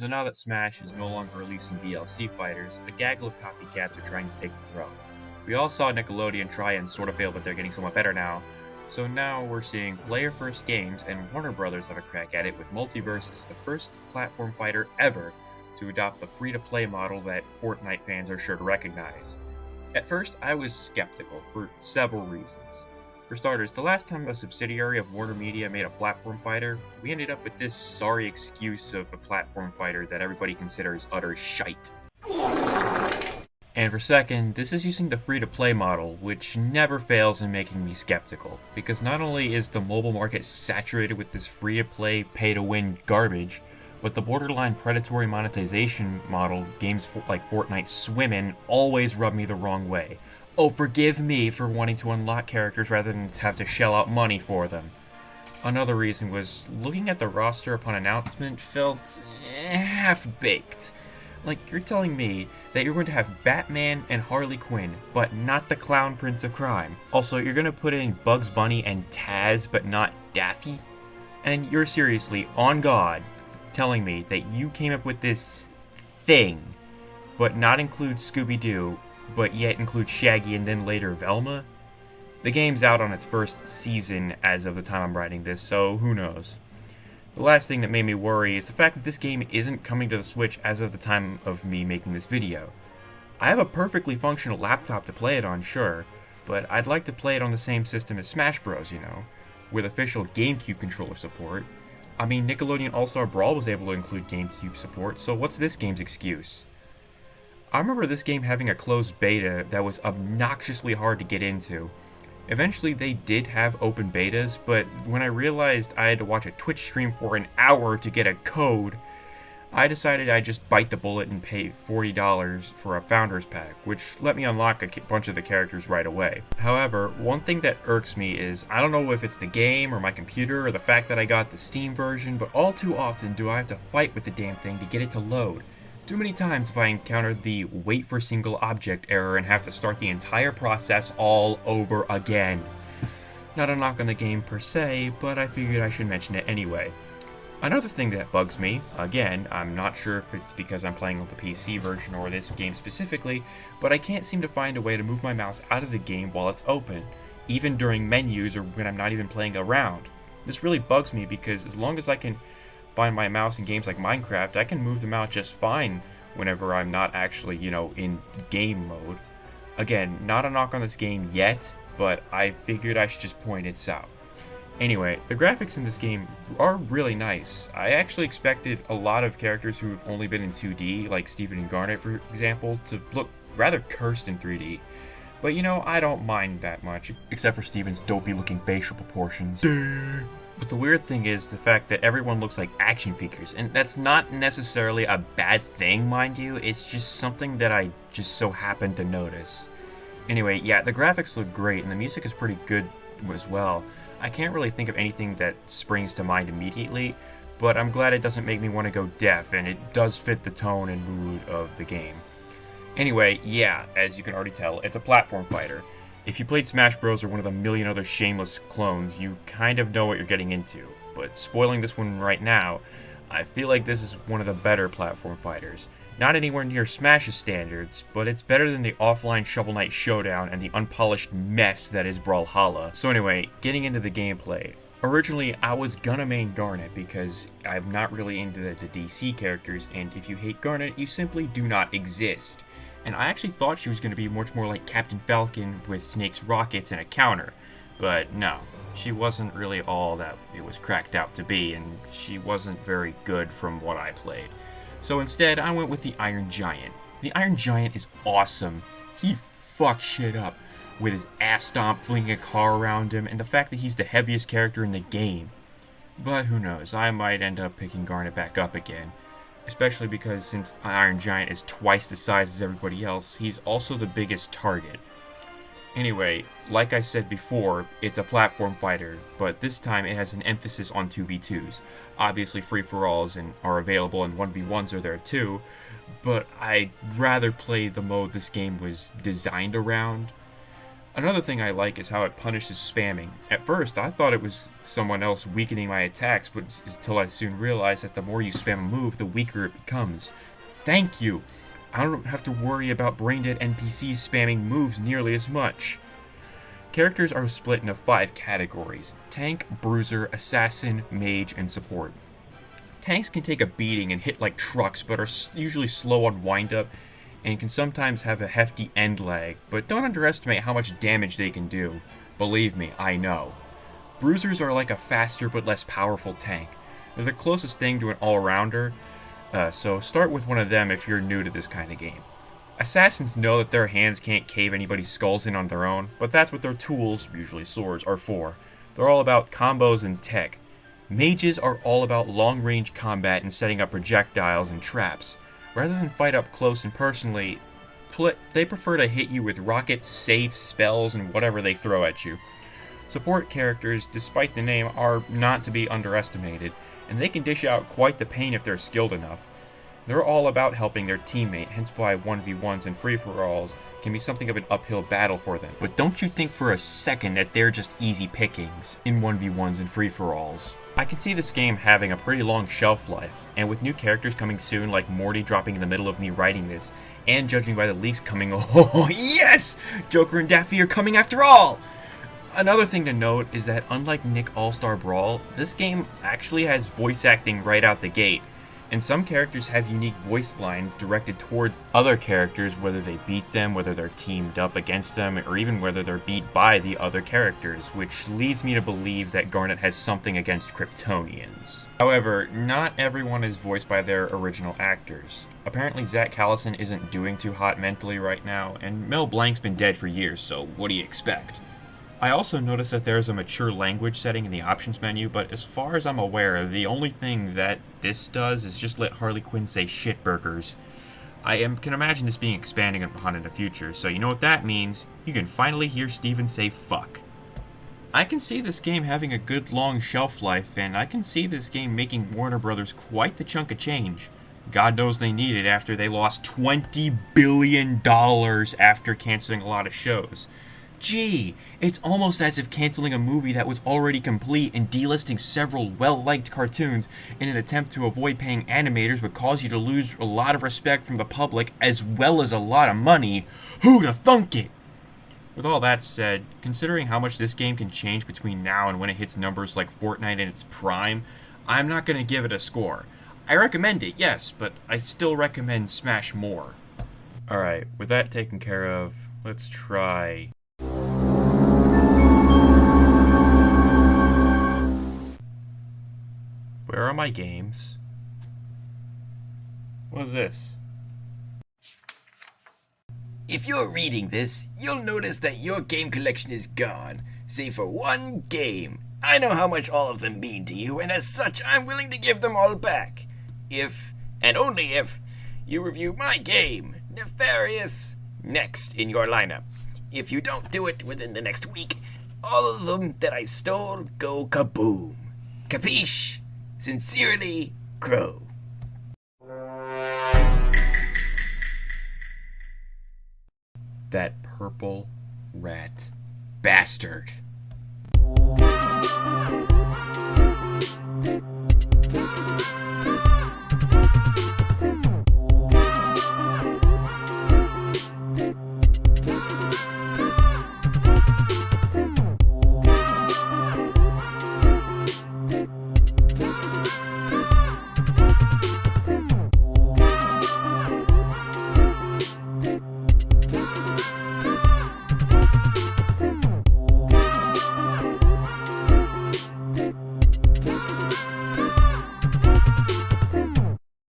So now that Smash is no longer releasing DLC fighters, a gaggle of copycats are trying to take the throne. We all saw Nickelodeon try and sort of fail, but they're getting somewhat better now. So now we're seeing player-first games, and Warner Brothers have a crack at it with MultiVersus, the first platform fighter ever to adopt the free-to-play model that Fortnite fans are sure to recognize. At first, I was skeptical for several reasons. For starters, the last time a subsidiary of Warner Media made a platform fighter, we ended up with this sorry excuse of a platform fighter that everybody considers utter shite. And for second, this is using the free-to-play model, which never fails in making me skeptical, because not only is the mobile market saturated with this free-to-play, pay-to-win garbage, but the borderline predatory monetization model games like Fortnite swim in always rub me the wrong way. Oh, forgive me for wanting to unlock characters rather than have to shell out money for them. Another reason was looking at the roster upon announcement felt half-baked. Like, you're telling me that you're going to have Batman and Harley Quinn, but not the Clown Prince of Crime. Also, you're going to put in Bugs Bunny and Taz, but not Daffy? And you're seriously, on God, telling me that you came up with this thing, but not include Scooby-Doo, but yet include Shaggy and then later Velma? The game's out on its first season as of the time I'm writing this, so who knows. The last thing that made me worry is the fact that this game isn't coming to the Switch as of the time of me making this video. I have a perfectly functional laptop to play it on, sure, but I'd like to play it on the same system as Smash Bros, with official GameCube controller support. I mean, Nickelodeon All-Star Brawl was able to include GameCube support, so what's this game's excuse? I remember this game having a closed beta that was obnoxiously hard to get into. Eventually they did have open betas, but when I realized I had to watch a Twitch stream for an hour to get a code, I decided I'd just bite the bullet and pay $40 for a Founders Pack, which let me unlock a bunch of the characters right away. However, one thing that irks me is, I don't know if it's the game or my computer or the fact that I got the Steam version, but all too often do I have to fight with the damn thing to get it to load. Too many times have I encountered the wait for single object error and have to start the entire process all over again. Not a knock on the game per se, but I figured I should mention it anyway. Another thing that bugs me, again, I'm not sure if it's because I'm playing on the PC version or this game specifically, but I can't seem to find a way to move my mouse out of the game while it's open, even during menus or when I'm not even playing around. This really bugs me because as long as I can find my mouse in games like Minecraft, I can move them out just fine whenever I'm not actually, in game mode. Again, not a knock on this game yet, but I figured I should just point this out. Anyway, the graphics in this game are really nice. I actually expected a lot of characters who have only been in 2D, like Steven and Garnet for example, to look rather cursed in 3D. But I don't mind that much, except for Steven's dopey looking facial proportions. But the weird thing is the fact that everyone looks like action figures, and that's not necessarily a bad thing, mind you, it's just something that I just so happened to notice. Anyway, yeah, the graphics look great, and the music is pretty good as well. I can't really think of anything that springs to mind immediately, but I'm glad it doesn't make me want to go deaf, and it does fit the tone and mood of the game. Anyway, yeah, as you can already tell, it's a platform fighter. If you played Smash Bros. Or one of the million other shameless clones, you kind of know what you're getting into. But spoiling this one right now, I feel like this is one of the better platform fighters. Not anywhere near Smash's standards, but it's better than the offline Shovel Knight Showdown and the unpolished mess that is Brawlhalla. So anyway, getting into the gameplay. Originally, I was gonna main Garnet because I'm not really into the DC characters, and if you hate Garnet, you simply do not exist. And I actually thought she was going to be much more like Captain Falcon with Snake's rockets and a counter. But no, she wasn't really all that it was cracked out to be, and she wasn't very good from what I played. So instead, I went with the Iron Giant. The Iron Giant is awesome. He fucks shit up with his ass stomp flinging a car around him, and the fact that he's the heaviest character in the game. But who knows, I might end up picking Garnet back up again. Especially because since Iron Giant is twice the size as everybody else, he's also the biggest target. Anyway, like I said before, it's a platform fighter, but this time it has an emphasis on 2v2s. Obviously free-for-alls are available and 1v1s are there too, but I'd rather play the mode this game was designed around. Another thing I like is how it punishes spamming. At first, I thought it was someone else weakening my attacks, but until I soon realized that the more you spam a move, the weaker it becomes. Thank you! I don't have to worry about brain-dead NPCs spamming moves nearly as much. Characters are split into 5 categories: tank, bruiser, assassin, mage, and support. Tanks can take a beating and hit like trucks, but are usually slow on wind-up, and can sometimes have a hefty end lag, but don't underestimate how much damage they can do. Believe me, I know. Bruisers are like a faster but less powerful tank. They're the closest thing to an all-rounder, so start with one of them if you're new to this kind of game. Assassins know that their hands can't cave anybody's skulls in on their own, but that's what their tools, usually swords, are for. They're all about combos and tech. Mages are all about long-range combat and setting up projectiles and traps. Rather than fight up close and personally, they prefer to hit you with rockets, safes, spells, and whatever they throw at you. Support characters, despite the name, are not to be underestimated, and they can dish out quite the pain if they're skilled enough. They're all about helping their teammate, hence why 1v1s and free-for-alls can be something of an uphill battle for them. But don't you think for a second that they're just easy pickings in 1v1s and free-for-alls. I can see this game having a pretty long shelf life, and with new characters coming soon like Morty dropping in the middle of me writing this, and judging by the leaks coming, oh yes! Joker and Daffy are coming after all! Another thing to note is that unlike Nick All-Star Brawl, this game actually has voice acting right out the gate, and some characters have unique voice lines directed toward other characters, whether they beat them, whether they're teamed up against them, or even whether they're beat by the other characters, which leads me to believe that Garnet has something against Kryptonians. However, not everyone is voiced by their original actors. Apparently Zach Callison isn't doing too hot mentally right now, and Mel Blanc's been dead for years, so what do you expect? I also noticed that there's a mature language setting in the options menu, but as far as I'm aware, the only thing that this does is just let Harley Quinn say shitburgers. Can imagine this being expanded upon in the future, so you know what that means? You can finally hear Steven say fuck. I can see this game having a good long shelf life, and I can see this game making Warner Brothers quite the chunk of change. God knows they need it after they lost $20 billion after canceling a lot of shows. Gee, it's almost as if canceling a movie that was already complete and delisting several well-liked cartoons in an attempt to avoid paying animators would cause you to lose a lot of respect from the public as well as a lot of money. Who'da thunk it? With all that said, considering how much this game can change between now and when it hits numbers like Fortnite in its prime, I'm not going to give it a score. I recommend it, yes, but I still recommend Smash more. Alright, with that taken care of, let's try... Where are my games? What is this? If you're reading this, you'll notice that your game collection is gone, save for one game. I know how much all of them mean to you, and as such, I'm willing to give them all back. If, and only if, you review my game, Nefarious, next in your lineup. If you don't do it within the next week, all of them that I stole go kaboom. Capiche? Sincerely, Crow. That purple rat bastard.